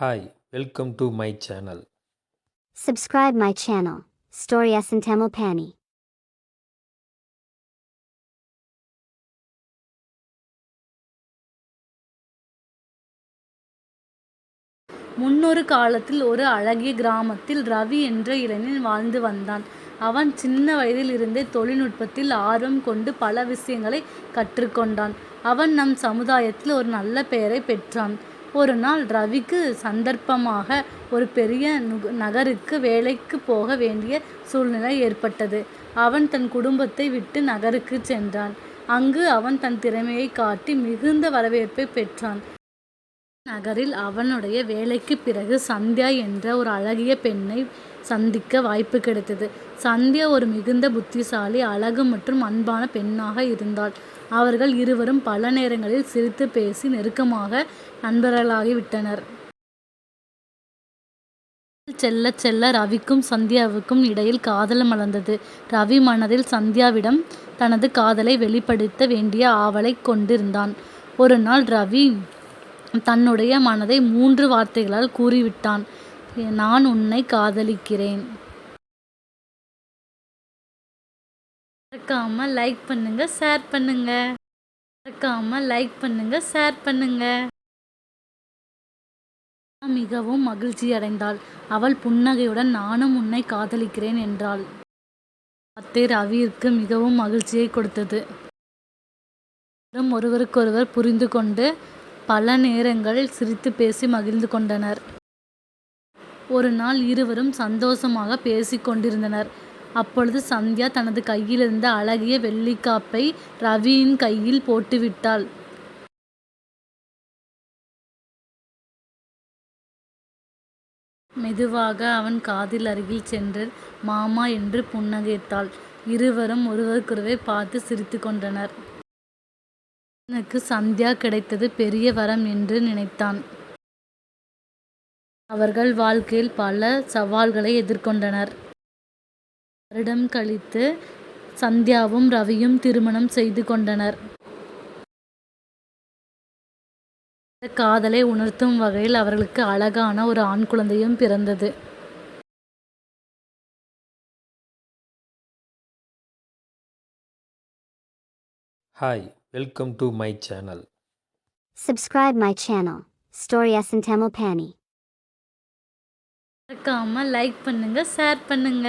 Hi, welcome to my channel. Subscribe my channel, Story S in Tamil Pani. முன்னொரு காலத்தில் ஒரு அழகிய கிராமத்தில் ரவி என்ற இளைஞன் வாழ்ந்து வந்தான். அவன் சின்ன வயதில் இருந்தே தொழில்நுட்பத்தில் ஆர்வம் கொண்டு பல விஷயங்களை கற்றுக்கொண்டான். அவன் நம் சமுதாயத்தில் ஒரு நல்ல பெயரை பெற்றான். ஒரு நாள் ரவிக்கு சந்தர்ப்பமாக ஒரு பெரிய நகருக்கு வேலைக்கு போக வேண்டிய சூழ்நிலை ஏற்பட்டது. அவன் தன் குடும்பத்தை விட்டு நகருக்கு சென்றான். அங்கு அவன் தன் திறமையை காட்டி மிகுந்த வரவேற்பை பெற்றான். நகரில் அவனுடைய வேலைக்குப் பிறகு சந்தியா என்ற ஒரு அழகிய பெண்ணை சந்திக்க வாய்ப்பு கிடைத்தது. சந்தியா ஒரு மிகுந்த புத்திசாலி, அழகு மற்றும் அன்பான பெண்ணாக இருந்தாள். அவர்கள் இருவரும் பல நேரங்களில் சிரித்து பேசி நெருக்கமாக நண்பர்களாகிவிட்டனர். செல்ல செல்ல ரவிக்கும் சந்தியாவுக்கும் இடையில் காதல் மலர்ந்தது. ரவி மனதில் சந்தியாவிடம் தனது காதலை வெளிப்படுத்த வேண்டிய ஆவலை கொண்டிருந்தான். ஒரு நாள் ரவி தன்னுடைய மனதை 3 வார்த்தைகளால் கூறிவிட்டான். நான் உன்னை காதலிக்கிறேன். மறக்காம லைக் பண்ணுங்க, ஷேர் பண்ணுங்க. மறக்காம லைக் பண்ணுங்க, ஷேர் பண்ணுங்க. மிகவும் மகிழ்ச்சி அடைந்தாள். அவள் புன்னகையுடன் நானும் உன்னை காதலிக்கிறேன் என்றாள். வார்த்தை ரவிற்கு மிகவும் மகிழ்ச்சியை கொடுத்தது. ஒருவருக்கொருவர் புரிந்து கொண்டு பல நேரங்களில் சிரித்து பேசி மகிழ்ந்து கொண்டனர். ஒரு நாள் இருவரும் சந்தோஷமாக பேசிக் கொண்டிருந்தனர். அப்பொழுது சந்தியா தனது கையிலிருந்த அழகிய வெள்ளிக்காப்பை ரவியின் கையில் போட்டுவிட்டாள். மெதுவாக அவன் காதில் அருகில் சென்று மாமா என்று புன்னகைத்தாள். இருவரும் ஒருவருக்கொருவர் பார்த்து சிரித்து கொண்டனர். எனக்கு சந்தியா கிடைத்தது பெரிய வரம் என்று நினைத்தான். அவர்கள் வாழ்க்கையில் பல சவால்களை எதிர்கொண்டனர். வருடம் கழித்து சந்தியாவும் ரவியும் திருமணம் செய்து கொண்டனர். இந்த காதலை உணர்த்தும் வகையில் அவர்களுக்கு அழகான ஒரு ஆண் குழந்தையும் பிறந்தது. Hi, welcome to my channel. Subscribe my channel, Story S in Tamil Pani. மறக்காம லைக் பண்ணுங்க, ஷேர் பண்ணுங்க.